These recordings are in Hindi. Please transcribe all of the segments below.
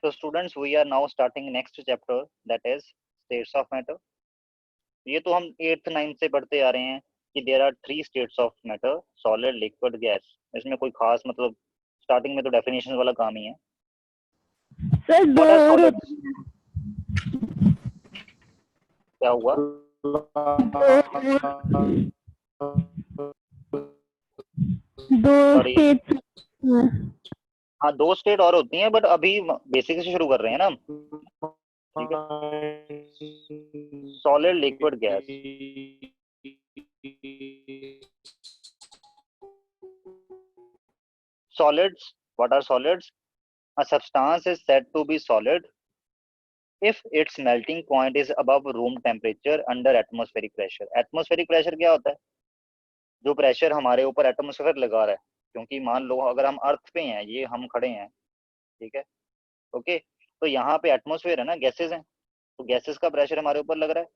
So students, we are now starting next chapter, that is states of matter. ये तो हम 8th 9th से पढ़ते आ रहे हैं कि there are 3 states of matter, solid, liquid, gas. इसमें कोई खास मतलब स्टार्टिंग में तो डेफिनेशन वाला काम ही है। सर What are दो solids? क्या हुआ? दो सॉरी, स्टेट। हाँ 2 स्टेट और होती हैं, बट अभी बेसिक से शुरू कर रहे हैं ना हम। ठीक है, solid, liquid, gas. Solids, what are solids? A substance is said to be solid if its melting point is above room temperature under atmospheric pressure. Atmospheric pressure क्या होता है? जो प्रेशर हमारे ऊपर एटमोस्फेयर लगा रहा है, क्योंकि मान लो अगर हम अर्थ पे हैं, ये हम खड़े हैं, ठीक है, ओके, तो यहाँ पे एटमोस्फेयर है ना, गैसेस हैं, तो गैसेस का प्रेशर हमारे ऊपर लग रहा है।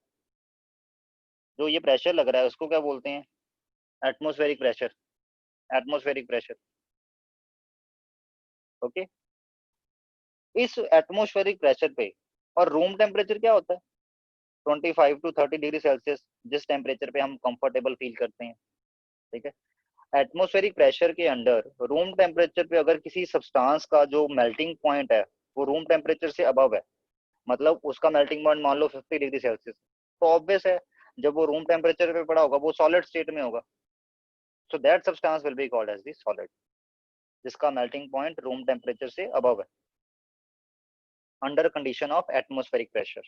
जो ये प्रेशर लग रहा है उसको क्या बोलते हैं? Atmospheric pressure. Atmospheric pressure, okay. इस एटमोस्फेरिक प्रेशर पे और रूम टेम्परेचर क्या होता है? 25 to 30 डिग्री सेल्सियस, जिस टेम्परेचर पे हम कंफर्टेबल फील करते हैं, ठीक है। एटमोस्फेरिक प्रेशर के अंडर रूम टेम्परेचर पे अगर किसी सब्सटेंस का जो मेल्टिंग पॉइंट है वो रूम टेम्परेचर से अबव है, मतलब उसका मेल्टिंग पॉइंट मान लो 50 डिग्री सेल्सियस, तो ऑब्वियस है जब वो रूम टेम्परेचर पे पड़ा होगा वो सॉलिड स्टेट में होगा। So that substance will be called as the solid, जिसका मेल्टिंग पॉइंट रूम टेम्परेचर से अबव है under condition of atmospheric pressure.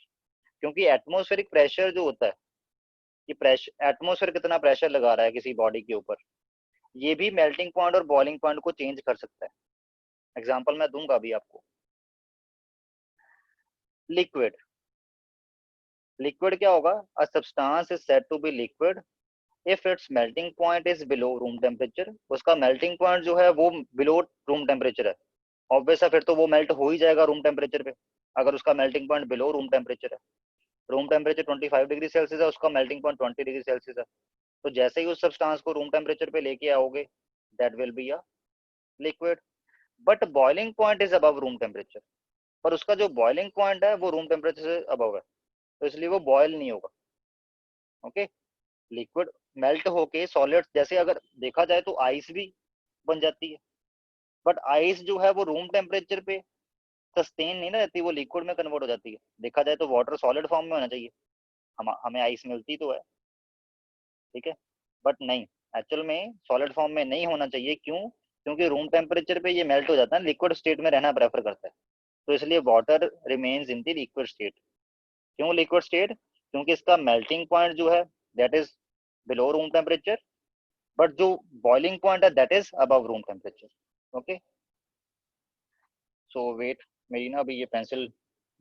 क्योंकि एटमोस्फेरिक प्रेशर जो होता है, कि प्रेशर, एटमोस्फेयर कितना प्रेशर लगा रहा है किसी बॉडी के ऊपर, ये भी मेल्टिंग पॉइंट और बॉइलिंग पॉइंट को चेंज कर सकता है। एग्जांपल मैं दूंगा अभी आपको। लिक्विड, लिक्विड क्या होगा? A substance is said to be liquid if its melting point is below room temperature. उसका मेल्टिंग पॉइंट जो है वो बिलो रूम टेम्परेचर है, ऑब्वियस है, फिर तो वो मेल्ट हो ही जाएगा रूम टेम्परेचर पे, अगर उसका melting point below room temperature है। रूम टेम्परेचर 25 डिग्री सेल्सियस है, उसका मेल्टिंग पॉइंट 20 डिग्री सेल्सियस है, तो जैसे ही उस सब्सटेंस को रूम टेम्परेचर पे लेके आओगे, that will be a liquid. But boiling point is above room temperature, पर उसका जो बॉइलिंग पॉइंट है वो रूम टेम्परेचर से अबव है, तो इसलिए वो बॉयल नहीं होगा, ओके। लिक्विड मेल्ट होके सॉलिड, जैसे अगर देखा जाए तो आइस भी बन जाती है, बट आइस जो है वो रूम टेम्परेचर पे सस्टेन नहीं ना रहती, वो लिक्विड में कन्वर्ट हो जाती है। देखा जाए तो वाटर सॉलिड फॉर्म में होना चाहिए, हमें आइस मिलती तो है, ठीक है, बट नहीं, एक्चुअल में सॉलिड फॉर्म में नहीं होना चाहिए। क्यों? क्योंकि रूम टेम्परेचर पे ये मेल्ट हो जाता है, लिक्विड स्टेट में रहना प्रेफर करता है, तो इसलिए water remains in the liquid state. क्यों लिक्विड स्टेट? क्योंकि इसका मेल्टिंग पॉइंट जो है that is below room temperature, but जो बॉइलिंग पॉइंट है that is above room temperature, okay. So wait, मेरी ना अभी ये पेंसिल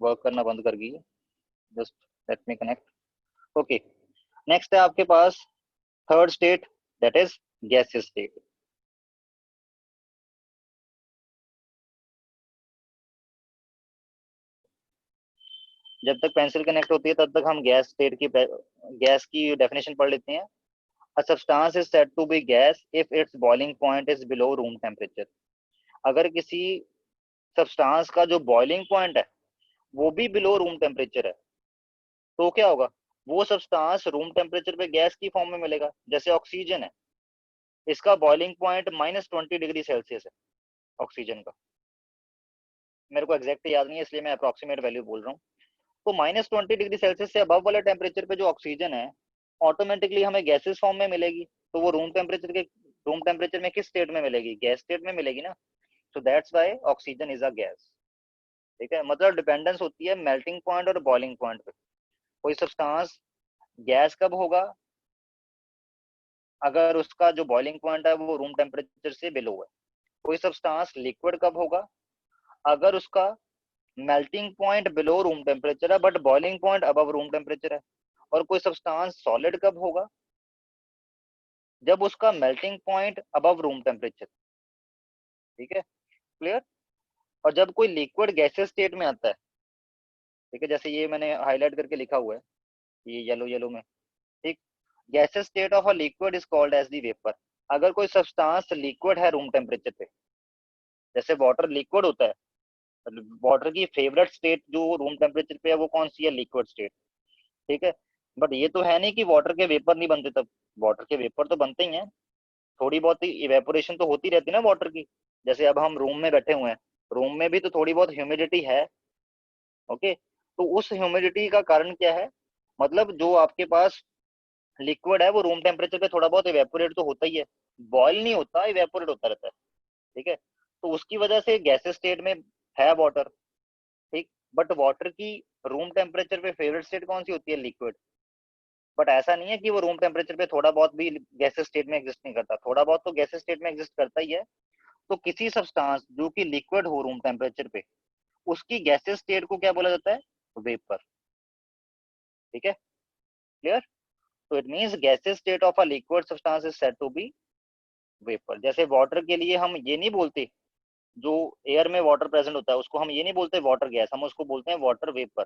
वर्क करना बंद कर गई है, just let me connect, okay. Next है आपके पास third state, that is gaseous state. जब तक पेंसिल कनेक्ट होती है तब तक हम गैस की डेफिनेशन पढ़ लेते हैं। A substance is said to be gas if its boiling point is below room temperature. अगर किसी सब्सटेंस का जो बॉइलिंग पॉइंट है वो भी बिलो रूम टेम्परेचर है, तो क्या होगा? वो सब्सटेंस रूम टेम्परेचर पे गैस की फॉर्म में मिलेगा। जैसे ऑक्सीजन है, इसका बॉइलिंग पॉइंट -20 डिग्री सेल्सियस है ऑक्सीजन का, मेरे को एग्जैक्ट याद नहीं है इसलिए मैं अप्रोक्सीमेट वैल्यू बोल रहा हूँ। तो -20 डिग्री सेल्सियस से अबव वाले टेम्परेचर पे जो ऑक्सीजन है ऑटोमेटिकली हमें गैसेस फॉर्म में मिलेगी, तो वो रूम टेम्परेचर में किस स्टेट में मिलेगी? गैस स्टेट में मिलेगी ना। So that's why oxygen is a gas, ठीक है। मतलब डिपेंडेंस होती है मेल्टिंग पॉइंट और बॉइलिंग पॉइंट पे। कोई सब्सटेंस गैस कब होगा? अगर उसका जो बॉइलिंग पॉइंट है वो रूम टेम्परेचर से बिलो है। कोई सब्सटेंस लिक्विड कब होगा? अगर उसका melting point below room temperature है but boiling point above room temperature है। और कोई सब्सटेंस सॉलिड कब होगा? जब उसका melting point above room temperature, ठीक है, क्लियर। और जब कोई लिक्विड गैसेस स्टेट में आता है, ठीक है, जैसे ये मैंने हाईलाइट करके लिखा हुआ है, ये येलो येलो में, ठीक, gaseous state of a liquid is called as the vapour. अगर कोई सब्सटेंस लिक्विड है रूम टेम्परेचर पे, जैसे वाटर लिक्विड होता है, वाटर की फेवरेट स्टेट जो रूम टेम्परेचर पे है वो कौन सी है, लिक्विड स्टेट, ठीक है। बट ये तो है नहीं कि वाटर के वेपर नहीं बनते, तब वाटर के वेपर तो बनते ही हैं, थोड़ी बहुत इवेपोरेशन तो होती रहती है ना वाटर की। जैसे अब हम रूम में बैठे हुए हैं, रूम में भी तो थोड़ी बहुत ह्यूमिडिटी है, ओके। तो उस ह्यूमिडिटी का कारण क्या है, मतलब जो आपके पास लिक्विड है वो रूम टेम्परेचर पे थोड़ा बहुत इवेपोरेट तो होता ही है, बॉयल नहीं होता, इवेपोरेट होता रहता है, ठीक है। तो उसकी वजह से गैसेस स्टेट में है वाटर, ठीक। बट वाटर की रूम टेम्परेचर पे फेवरेट स्टेट कौन सी होती है, लिक्विड। बट ऐसा नहीं है कि वो रूम टेम्परेचर पे थोड़ा बहुत भी गैसेस स्टेट में एग्जिस्ट नहीं करता, थोड़ा बहुत तो गैसेस स्टेट में एग्जिस्ट करता ही है। तो किसी सब्सटेंस जो कि लिक्विड हो रूम टेम्परेचर पे, उसकी गैसेस स्टेट को क्या बोला जाता है, वेपर, ठीक है, क्लियर। तो it means gaseous state of a liquid substance is said to be vapour. जैसे वाटर के लिए हम ये नहीं बोलते, जो एयर में वाटर प्रेजेंट होता है उसको हम ये नहीं बोलते वाटर गैस, हम उसको बोलते हैं वाटर वेपर,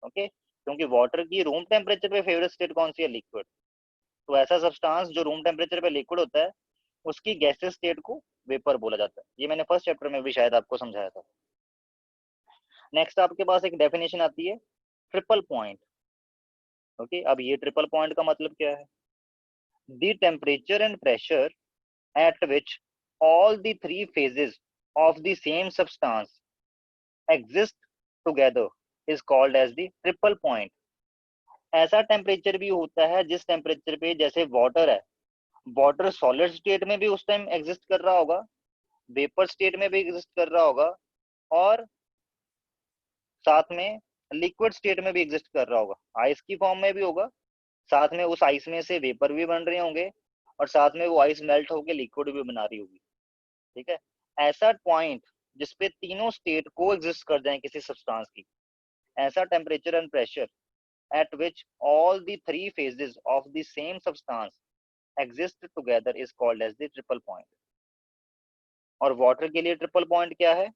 ओके। क्योंकि वाटर की रूम टेम्परेचर पे फेवरेट स्टेट कौन सी है, लिक्विड। तो ऐसा सब्सटेंस जो रूम टेम्परेचर पे लिक्विड होता है उसकी गैसेस स्टेट को वेपर बोला जाता है। ये मैंने फर्स्ट चैप्टर में भी शायद आपको समझाया था। नेक्स्ट आपके पास एक डेफिनेशन आती है ट्रिपल पॉइंट, ओके। अब ये ट्रिपल पॉइंट का मतलब क्या है, the temperature and pressure at which all the three phases of the same substance exist together is called as the triple point। ऐसा टेम्परेचर भी होता है जिस टेम्परेचर पे, जैसे वाटर है, वाटर सॉलिड स्टेट में भी उस टाइम एग्जिस्ट कर रहा होगा, वेपर स्टेट में भी एग्जिस्ट कर रहा होगा, और साथ में लिक्विड स्टेट में भी एग्जिस्ट कर रहा होगा, आइस की फॉर्म में भी होगा, साथ में उस आइस में से वेपर भी बन रहे होंगे, और साथ में वो आइस मेल्ट होकर लिक्विड भी बना रही होगी, ठीक है। ऐसा पॉइंट जिसपे तीनों स्टेट को एग्जिस्ट कर जाए किसी सब्सटेंस की, ऐसा temperature and pressure at which all the three phases of the same substance exist together is called as the triple point। और वाटर के लिए ट्रिपल पॉइंट क्या है,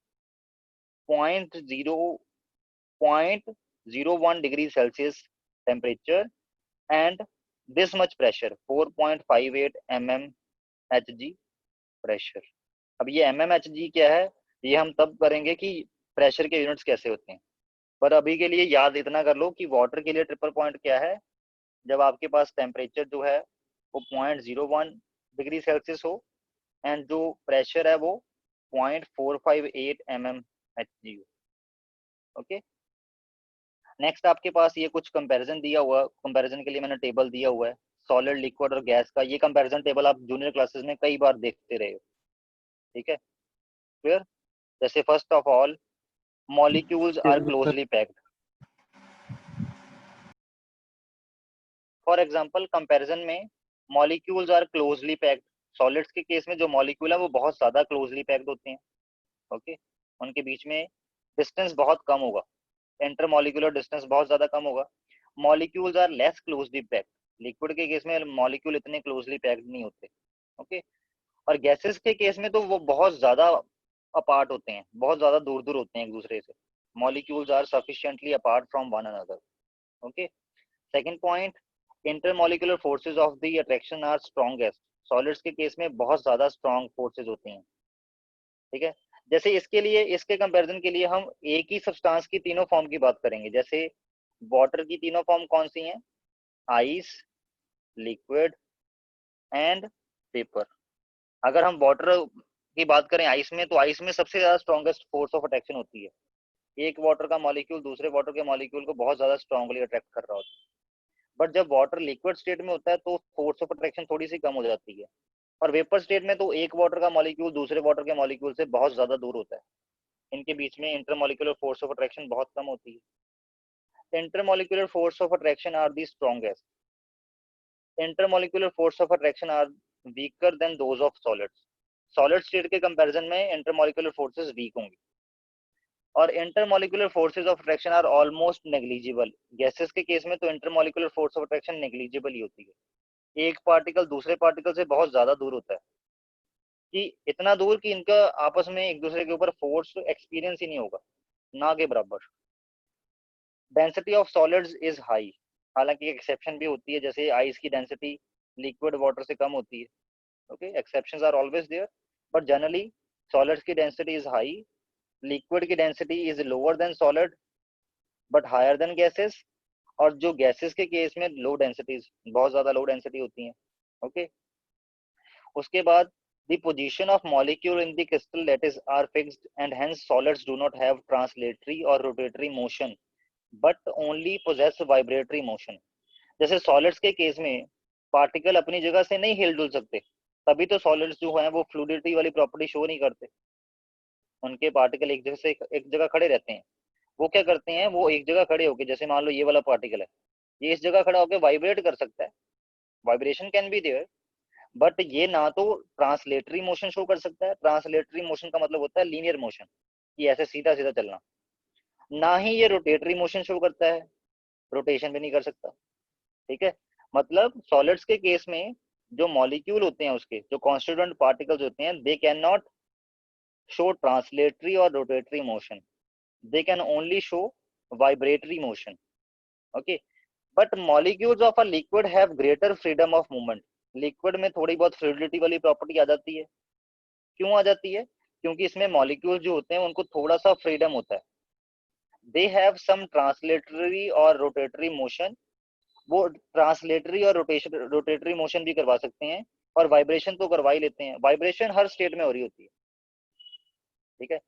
0.01 degree Celsius temperature and this much pressure, 4.58 mmHg pressure. अब ये mmHg क्या है, ये हम तब करेंगे कि प्रेशर के यूनिट्स कैसे होते हैं, पर अभी के लिए याद इतना कर लो कि वाटर के लिए ट्रिपल पॉइंट क्या है, जब आपके पास टेम्परेचर जो है वो 0.01 डिग्री सेल्सियस हो एंड जो प्रेशर है वो 0.458 mmHg हो, ओके। नेक्स्ट आपके पास ये कुछ कंपैरिजन दिया हुआ, कंपैरिजन के लिए मैंने टेबल दिया हुआ है सॉलिड, लिक्विड और गैस का। ये कंपैरिजन टेबल आप जूनियर क्लासेस में कई बार देखते रहे हो, ठीक है, क्लियर। जैसे first of all molecules are closely packed, for example comparison में molecules are closely packed, solids के केस में जो मॉलिक्यूल है वो बहुत ज्यादा क्लोजली पैक्ड होते हैं, ओके। उनके बीच में डिस्टेंस बहुत कम होगा, इंटरमॉलिक्यूलर डिस्टेंस बहुत ज्यादा कम होगा। Molecules are less closely packed, liquid के केस में मॉलिक्यूल इतने क्लोजली पैक्ड नहीं होते, ओके। और गैसेस के केस में तो वो बहुत ज्यादा अपार्ट होते हैं, बहुत ज्यादा दूर दूर होते हैं एक दूसरे से, molecules are sufficiently apart from one another, okay. Second point, intermolecular forces of the attraction are strongest, solids के केस में बहुत ज्यादा स्ट्रॉन्ग फोर्सेस होते हैं, ठीक है। जैसे इसके लिए, इसके कंपैरिजन के लिए हम एक ही सब्सटेंस की तीनों फॉर्म की बात करेंगे। जैसे वाटर की तीनों फॉर्म कौन सी हैं, आइस, लिक्विड एंड वेपर। अगर हम वाटर की बात करें आइस में, तो आइस में सबसे ज्यादा स्ट्रॉन्गेस्ट फोर्स ऑफ अट्रैक्शन होती है, एक वाटर का मॉलिक्यूल दूसरे वाटर के मॉलिक्यूल को बहुत ज्यादा स्ट्रांगली अट्रैक्ट कर रहा होता है। बट जब वाटर लिक्विड स्टेट में होता है तो फोर्स ऑफ अट्रैक्शन थोड़ी सी कम हो जाती है, और वेपर स्टेट में तो एक वाटर का मॉलिक्यूल दूसरे वाटर के मॉलिक्यूल से बहुत ज्यादा दूर होता है, इनके बीच में इंटरमॉलिक्यूलर फोर्स ऑफ अट्रैक्शन बहुत कम होती है। Intermolecular force of attraction are the strongest, intermolecular force of attraction are weaker than those of solids, solid state के कंपैरिजन में इंटरमॉलिक्यूलर फोर्सेस वीक होंगी, और intermolecular forces of attraction are almost negligible, gases के केस में तो intermolecular force of attraction negligible ही होती है, एक पार्टिकल दूसरे पार्टिकल से बहुत ज्यादा दूर होता है, कि इतना दूर कि इनका आपस में एक दूसरे के ऊपर फोर्स एक्सपीरियंस ही नहीं होगा, ना के बराबर। Density of solids is high, हालांकि एक्सेप्शन भी होती है, जैसे आइस की डेंसिटी लिक्विड वाटर से कम होती है, okay, exceptions are always there, but generally solids की डेंसिटी इज हाई लिक्विड की density is lower than solid but higher than gases, और जो गैसेस के केस में लो डेंसिटीज, बहुत ज्यादा लो डेंसिटी होती है। ओके, उसके बाद the position of molecule in the crystal lattice are fixed and hence solids do not have translatory or rotatory motion but only possess vibratory motion। जैसे सॉलिड्स के केस में पार्टिकल अपनी जगह से नहीं हिल डुल सकते, तभी तो सॉलिड्स जो है वो फ्लूइडिटी वाली प्रॉपर्टी शो नहीं करते। उनके पार्टिकल एक जगह से एक जगह खड़े रहते हैं। वो क्या करते हैं, वो एक जगह खड़े होके, जैसे मान लो ये वाला पार्टिकल है, ये इस जगह खड़ा होकर वाइब्रेट कर सकता है, vibration can be there, but ये ना तो ट्रांसलेटरी मोशन शो कर सकता है, ट्रांसलेटरी मोशन का मतलब होता है लीनियर मोशन, कि ऐसे सीधा सीधा चलना, ना ही ये रोटेटरी मोशन शो करता है, रोटेशन भी नहीं कर सकता। ठीक है, मतलब सॉलिड्स के केस में जो मॉलिक्यूल होते हैं, उसके जो कॉन्स्टिट्यूएंट पार्टिकल्स होते हैं, they can not show translatory और rotatory motion, they can only show vibratory motion. Okay, but molecules of a liquid have greater freedom of movement. Liquid में थोड़ी बहुत फ्लूइडिटी वाली प्रॉपर्टी आ जाती है। क्यों आ जाती है? क्योंकि इसमें मॉलिक्यूल जो होते हैं उनको थोड़ा सा फ्रीडम होता है, दे हैव सम ट्रांसलेटरी और रोटेटरी मोशन, वो ट्रांसलेटरी और रोटेटरी मोशन भी करवा सकते हैं, और वाइब्रेशन तो करवा ही लेते हैं, वाइब्रेशन हर स्टेट में हो रही होती है। ठीक है,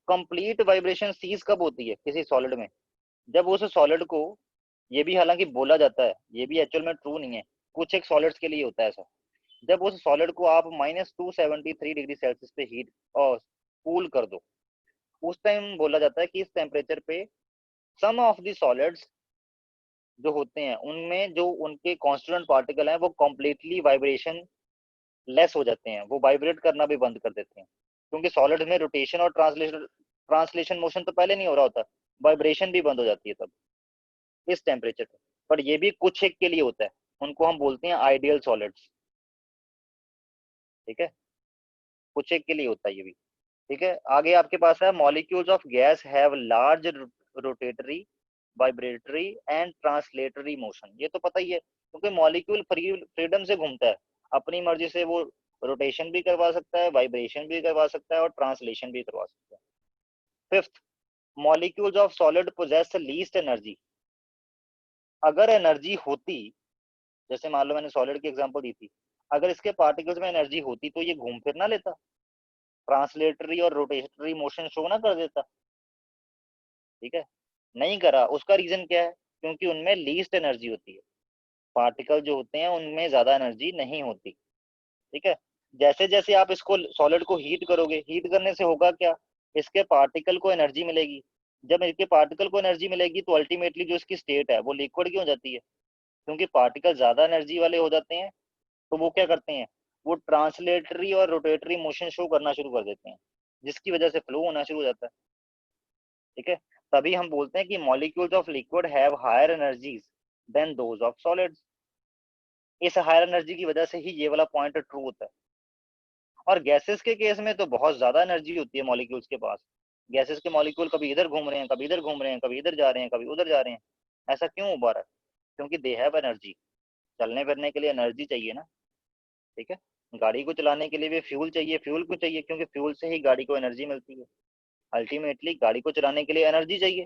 कंप्लीट वाइब्रेशन सीज कब होती है किसी सॉलिड में? जब उस सॉलिड को, ये भी हालांकि बोला जाता है, ये भी एक्चुअल में ट्रू नहीं है, कुछ एक सॉलिड्स के लिए होता है ऐसा, जब उस सॉलिड को आप -273 डिग्री सेल्सियस पे हीट और कूल कर दो, उस टाइम बोला जाता है कि इस टेम्परेचर पे सम ऑफ द सॉलिड्स जो होते हैं उनमें जो उनके कॉन्स्टिट्यूएंट पार्टिकल हैं वो कम्प्लीटली वाइब्रेशन लेस हो जाते हैं, वो वाइब्रेट करना भी बंद कर देते हैं, क्योंकि सॉलिड में रोटेशन और ट्रांसलेशन मोशन तो पहले नहीं हो रहा होता, वाइब्रेशन भी बंद हो जाती है तब इस टेम्परेचर पे। पर ये भी कुछ एक के लिए होता है, उनको हम बोलते हैं आइडियल सॉलिड्स। ठीक है, कुछ एक के लिए होता है ये भी। ठीक है, आगे आपके पास है molecules of gas have large rotatory, vibratory and translatory motion. ये तो पता ही है, क्योंकि मॉलिक्यूल फ्रीडम से घूमता है, अपनी मर्जी से वो रोटेशन भी करवा सकता है, वाइब्रेशन भी करवा सकता है, और ट्रांसलेशन भी करवा सकता है। Fifth, molecules of solid possess least energy. अगर एनर्जी होती, जैसे मान लो मैंने सॉलिड की एग्जांपल दी थी, अगर इसके पार्टिकल्स में एनर्जी होती तो ये घूम फिर ना लेता, ट्रांसलेटरी और रोटेटरी मोशन शो ना कर देता। ठीक है, नहीं करा, उसका रीजन क्या है? क्योंकि उनमें लीस्ट एनर्जी होती है, पार्टिकल जो होते हैं उनमें ज्यादा एनर्जी नहीं होती। ठीक है, जैसे जैसे आप इसको सॉलिड को हीट करोगे, हीट करने से होगा क्या, इसके पार्टिकल को एनर्जी मिलेगी, जब इसके पार्टिकल को एनर्जी मिलेगी तो अल्टीमेटली जो इसकी स्टेट है वो लिक्विड की हो जाती है, क्योंकि पार्टिकल ज्यादा एनर्जी वाले हो जाते हैं, तो वो क्या करते हैं, वो ट्रांसलेटरी और रोटेटरी मोशन शो करना शुरू कर देते हैं, जिसकी वजह से फ्लो होना शुरू हो जाता है। ठीक है, तभी हम बोलते हैं कि molecules of liquid have higher energies than those of solids. इस हायर एनर्जी की वजह से ही ये वाला पॉइंट ट्रू होता है। और गैसेस के केस में तो बहुत ज्यादा एनर्जी होती है मॉलिक्यूल्स के पास। गैसेस के मॉलिक्यूल कभी इधर घूम रहे हैं, कभी इधर घूम रहे हैं, कभी इधर जा रहे हैं, कभी उधर जा रहे हैं। ऐसा क्यों हो पा रहा है? क्योंकि दे हैव एनर्जी, चलने फिरने के लिए एनर्जी चाहिए ना। ठीक है, गाड़ी को चलाने के लिए भी फ्यूल चाहिए, फ्यूल क्यों चाहिए? क्योंकि फ्यूल से ही गाड़ी को एनर्जी मिलती है, अल्टीमेटली गाड़ी को चलाने के लिए एनर्जी चाहिए।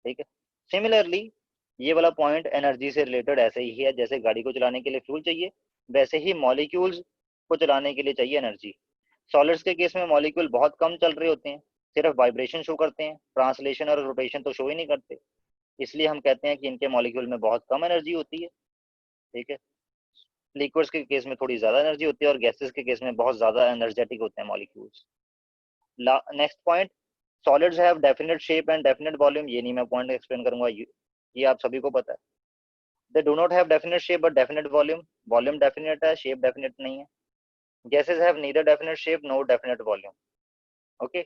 ठीक है, सिमिलरली ये वाला पॉइंट एनर्जी से रिलेटेड ऐसे ही है, जैसे गाड़ी को चलाने के लिए फ्यूल चाहिए, वैसे ही मॉलिक्यूल्स को चलाने के लिए चाहिए एनर्जी। सॉलिड्स के केस में मॉलिक्यूल बहुत कम चल रहे होते हैं, सिर्फ वाइब्रेशन शो करते हैं, ट्रांसलेशन और रोटेशन तो शो ही नहीं करते, इसलिए हम कहते हैं कि इनके मॉलिक्यूल में बहुत कम एनर्जी होती है। ठीक है, लिक्विड्स के केस में थोड़ी ज्यादा एनर्जी होती है, और गैसेस के केस में बहुत ज्यादा एनर्जेटिक होते हैं molecules. Next point, solids have definite shape and definite volume. ये नहीं मैं पॉइंट एक्सप्लेन करूंगा, ये आप सभी को पता है। They do not have definite shape but definite volume, volume definite है, शेप डेफिनेट नहीं है। Gases have neither definite shape nor definite volume. Okay,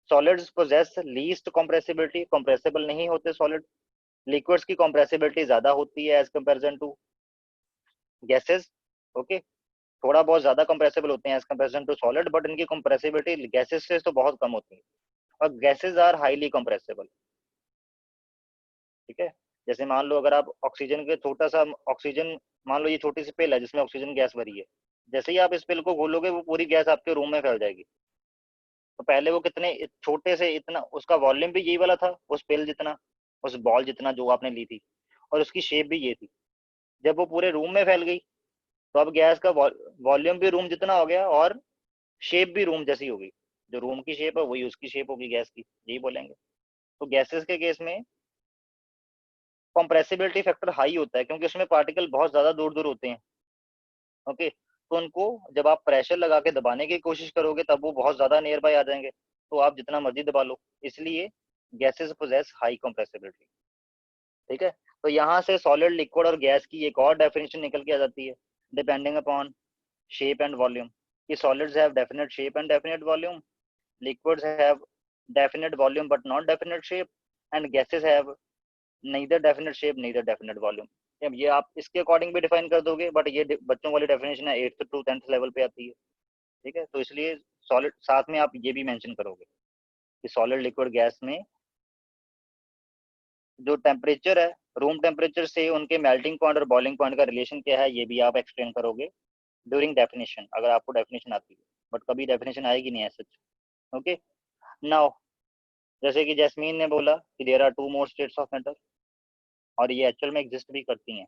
solids possess least compressibility, compressible नहीं होते सॉलिड। लिक्विड्स की कंप्रेसिबिलिटी ज्यादा होती है as comparison to gases. Okay, थोड़ा बहुत ज्यादा कंप्रेसिबल होते हैं as comparison to solid, but इनकी कंप्रेसिबिलिटी गैसेस से तो बहुत कम होती है, और गैसेस आर हाईली कंप्रेसिबल। ठीक है, जैसे मान लो अगर आप ऑक्सीजन के छोटा सा ऑक्सीजन, मान लो ये छोटी सी पिल है जिसमें ऑक्सीजन गैस भरी है, जैसे ही आप इस पिल को खोलोगे वो पूरी गैस आपके रूम में फैल जाएगी। तो पहले वो कितने छोटे से, इतना उसका वॉल्यूम भी यही वाला था, उस पिल जितना, उस बॉल जितना जो आपने ली थी, और उसकी शेप भी ये थी। जब वो पूरे रूम में फैल गई तो अब गैस का वॉल्यूम भी रूम जितना हो गया और शेप भी रूम जैसी हो गई। जो रूम की शेप है वही उसकी शेप होगी गैस की, यही बोलेंगे। तो गैसेस के केस में कंप्रेसिबिलिटी फैक्टर हाई होता है क्योंकि उसमें पार्टिकल बहुत ज्यादा दूर दूर होते हैं। ओके, तो उनको जब आप प्रेशर लगा के दबाने की कोशिश करोगे तब वो बहुत ज्यादा नियर बाय आ जाएंगे, तो आप जितना मर्जी दबा लो। इसलिए गैसेस पोजेस हाई कंप्रेसिबिलिटी। ठीक है, तो यहाँ से सॉलिड, लिक्विड और गैस की एक और डेफिनेशन निकल के आ जाती है, depending upon shape and volume. कि solids have definite shape and definite volume, liquids have definite volume but not definite shape, and gases have neither definite shape neither definite volume। अब ये आप इसके अकॉर्डिंग भी डिफाइन कर दोगे, बट ये बच्चों वाली डेफिनेशन है, 8th to 10th लेवल पे आती है। ठीक है, तो इसलिए सॉलिड साथ में आप ये भी मेंशन करोगे कि सॉलिड, लिक्विड, गैस में जो टेम्परेचर है, रूम टेम्परेचर से उनके मेल्टिंग पॉइंट और बॉइलिंग पॉइंट का रिलेशन क्या है, ये भी आप एक्सप्लेन करोगे ड्यूरिंग डेफिनेशन, अगर आपको डेफिनेशन आती है। बट कभी डेफिनेशन आएगी नहीं ऐसे। ओके, नाउ जैसे कि जैस्मीन ने बोला कि there are two more states of matter, और ये एक्चुअल में एग्जिस्ट भी करती हैं।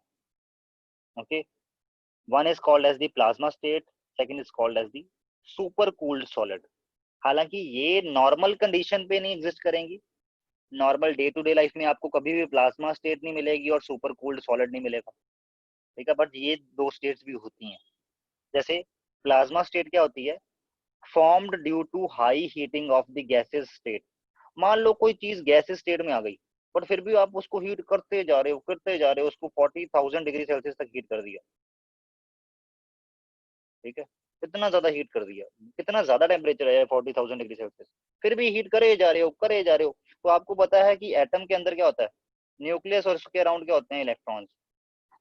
Okay, one is called as the plasma state, second is called as the super cooled solid. हालांकि ये नॉर्मल कंडीशन पे नहीं एग्जिस्ट करेंगी, normal day to day life में आपको कभी भी प्लाज्मा स्टेट नहीं मिलेगी और सुपर कूल्ड सॉलिड नहीं मिलेगा। ठीक है, बट ये दो स्टेट्स भी होती हैं। जैसे प्लाज्मा स्टेट क्या होती है, formed due to high heating of the gases state. मान लो कोई चीज गैसेस स्टेट में आ गई, बट फिर भी आप उसको हीट करते जा रहे हो, करते जा रहे हो, उसको 40,000 डिग्री सेल्सियस तक हीट कर दिया। ठीक है, कितना ज्यादा हीट कर दिया, कितना ज्यादा टेम्परेचर है 40,000 डिग्री सेल्सियस, फिर भी हीट करे जा रहे हो, करे जा रहे हो। तो आपको पता है कि एटम के अंदर क्या होता है, न्यूक्लियस, और उसके अराउंड क्या होते हैं, इलेक्ट्रॉन्स।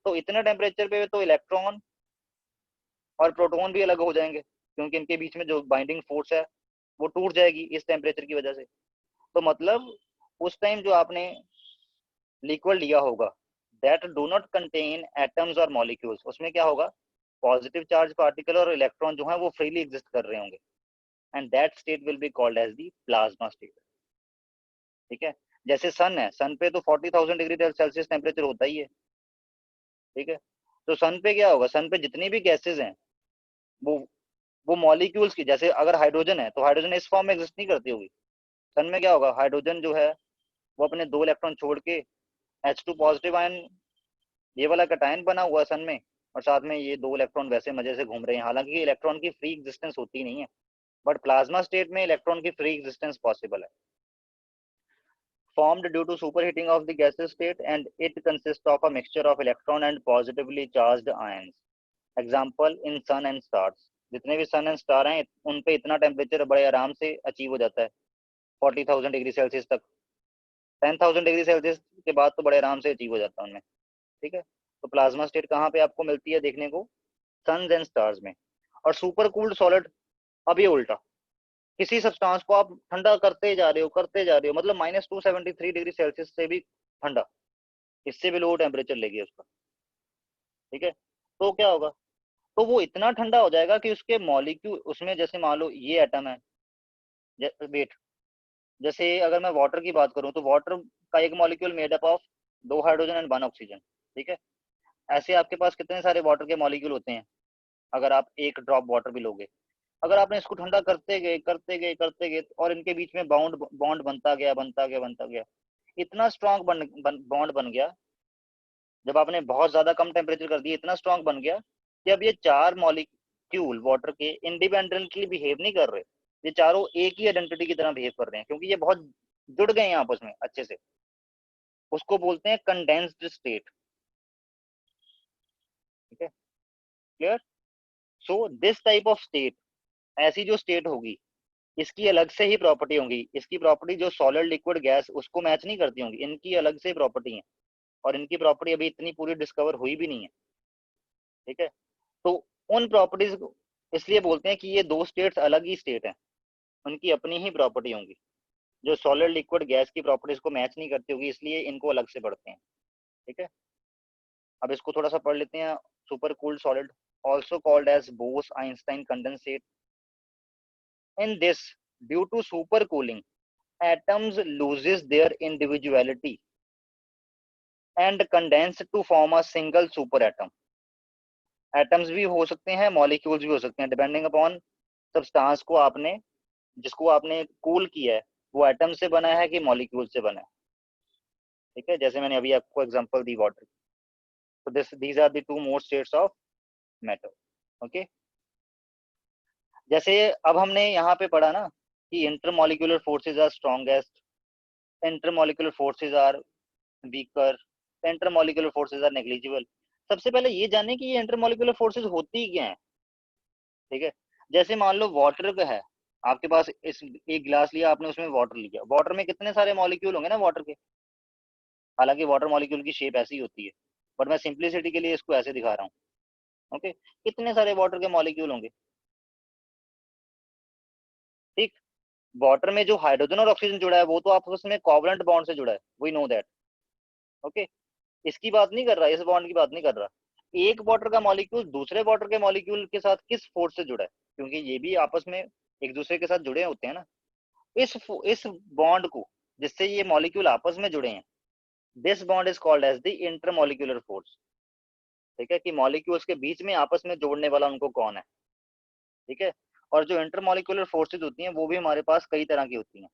तो इतने टेम्परेचर पे तो इलेक्ट्रॉन और प्रोटॉन भी अलग हो जाएंगे, क्योंकि इनके बीच में जो बाइंडिंग फोर्स है वो टूट जाएगी इस टेम्परेचर की वजह से। तो मतलब उस टाइम जो आपने लिक्विड लिया होगा, that do not contain atoms और मॉलिक्यूल्स, उसमें क्या होगा, पॉजिटिव चार्ज पार्टिकल और इलेक्ट्रॉन जो है वो फ्रीली एग्जिस्ट कर रहे होंगे, and that state will be called as the plasma state. ठीक है, जैसे सन है, सन पे तो 40,000 डिग्री सेल्सियस टेम्परेचर होता ही है। ठीक है, तो सन पे क्या होगा, सन पे जितनी भी गैसेज हैं वो वो मॉलिक्यूल्स की, जैसे अगर हाइड्रोजन है तो हाइड्रोजन इस फॉर्म में एग्जिस्ट नहीं करती होगी। सन में क्या होगा, हाइड्रोजन जो है वो अपने 2 इलेक्ट्रॉन छोड़ के H2 पॉजिटिव आयन, ये वाला कटायन बना हुआ सन में, और साथ में ये 2 इलेक्ट्रॉन वैसे मजे से घूम रहे हैं। हालांकि इलेक्ट्रॉन की फ्री एग्जिस्टेंस होती नहीं है, बट प्लाज्मा स्टेट में इलेक्ट्रॉन की फ्री एग्जिस्टेंस पॉसिबल है। Formed due to superheating of the gaseous state, and it consists of a mixture of electron and positively charged ions। Example in sun and stars, जितने भी सन एंड स्टार हैं उन पे इतना टेम्परेचर बड़े आराम से अचीव हो जाता है, 40,000 डिग्री सेल्सियस तक। 10,000 डिग्री सेल्सियस के बाद तो बड़े आराम से अचीव हो जाता है उनमें। ठीक है, तो प्लाज्मा स्टेट कहाँ पे आपको मिलती है देखने को, सन्स एंड स्टार्स में। और सुपर कूल्ड सॉलिड, अब ये उल्टा, किसी सब्सटेंस को आप ठंडा करते जा रहे हो, करते जा रहे हो, मतलब -273 डिग्री सेल्सियस से भी ठंडा, इससे भी लो टेम्परेचर लेगी उसका। ठीक है, तो क्या होगा, तो वो इतना ठंडा हो जाएगा कि उसके मॉलिक्यूल, उसमें जैसे मान लो ये एटम है, वेट, जैसे अगर मैं वाटर की बात करूं तो वाटर का एक molecule made up of 2 hydrogen and 1 oxygen. ठीक है, ऐसे आपके पास कितने सारे वाटर के मॉलिक्यूल होते हैं, अगर आप एक ड्रॉप वाटर भी लोगे। अगर आपने इसको ठंडा करते गए, करते गए, करते गए, और इनके बीच में बाउंड बॉन्ड बनता गया, बनता गया, बनता गया, इतना स्ट्रॉन्ग बॉन्ड बन गया, जब आपने बहुत ज्यादा कम टेम्परेचर कर दिया, इतना स्ट्रॉन्ग बन गया कि अब ये 4 मॉलिक्यूल वाटर के इंडिपेंडेंटली बिहेव नहीं कर रहे, ये चारों एक ही आइडेंटिटी की तरह बिहेव कर रहे हैं, क्योंकि ये बहुत जुड़ गए हैं आपस में अच्छे से। उसको बोलते हैं कंडेंस्ड स्टेट। ठीक है, clear. So this type of state, ऐसी जो स्टेट होगी, इसकी अलग से ही प्रॉपर्टी होंगी, इसकी प्रॉपर्टी जो सॉलिड, लिक्विड, गैस उसको मैच नहीं करती होंगी, इनकी अलग से प्रॉपर्टी है, और इनकी प्रॉपर्टी अभी इतनी पूरी डिस्कवर हुई भी नहीं है। ठीक है, तो उन प्रॉपर्टीज को इसलिए बोलते हैं कि ये दो स्टेट्स अलग ही स्टेट हैं, उनकी अपनी ही प्रॉपर्टी होंगी, जो सॉलिड, लिक्विड, गैस की प्रॉपर्टीज को मैच नहीं करती होगी, इसलिए इनको अलग से पढ़ते हैं। ठीक है, अब इसको थोड़ा सा पढ़ लेते हैं। Super cooled solid, also called as Bose Einstein condensate, in this due to super cooling atoms loses their individuality and condense to form a single super atom. Atoms भी हो सकते हैं, मॉलिक्यूल्स भी हो सकते हैं, डिपेंडिंग अपॉन सब्सटेंस को आपने, जिसको आपने कूल किया है, वो एटम से बना है कि मॉलिक्यूल से बना है। ठीक है, जैसे मैंने अभी आपको एग्जांपल दी वाटर। तो these are the two more states of matter. Okay, जैसे अब हमने यहाँ पे पढ़ा ना कि intermolecular forces are strongest, intermolecular forces are weaker, intermolecular forces are negligible. सबसे पहले ये जाने कि ये इंटरमॉलिक्यूलर फोर्सेज होती क्या है। ठीक है, जैसे मान लो वाटर का है, आपके पास इस एक गिलास लिया आपने, उसमें वाटर लिया, वाटर में कितने सारे मॉलिक्यूल होंगे ना वाटर के। हालांकि वाटर मॉलिक्यूल की शेप ऐसी होती है, बट मैं सिंप्लिसिटी के लिए इसको ऐसे दिखा रहा हूँ। ओके, कितने सारे वाटर के मॉलिक्यूल होंगे। ठीक, वाटर में जो हाइड्रोजन और ऑक्सीजन जुड़ा है वो तो आपस में कोवलेंट बॉन्ड से जुड़ा है, वी नो दैट। ओके, इसकी बात नहीं कर रहा, इस बॉन्ड की बात नहीं कर रहा। एक वाटर का मॉलिक्यूल दूसरे वाटर के मॉलिक्यूल के साथ किस फोर्स से जुड़ा है, क्योंकि ये भी आपस में एक दूसरे के साथ जुड़े होते हैं ना। इस बॉन्ड को, जिससे ये मॉलिक्यूल आपस में जुड़े हैं, this bond is called as the intermolecular force. ठीक है, कि मॉलिक्यूल्स के बीच में आपस में जोड़ने वाला उनको कौन है। ठीक है, और जो इंटरमॉलिक्यूलर फोर्सेज होती हैं वो भी हमारे पास कई तरह की होती हैं।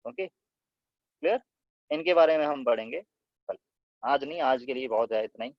ओके, क्लियर, इनके बारे में हम पढ़ेंगे कल, आज नहीं, आज के लिए बहुत है इतना ही।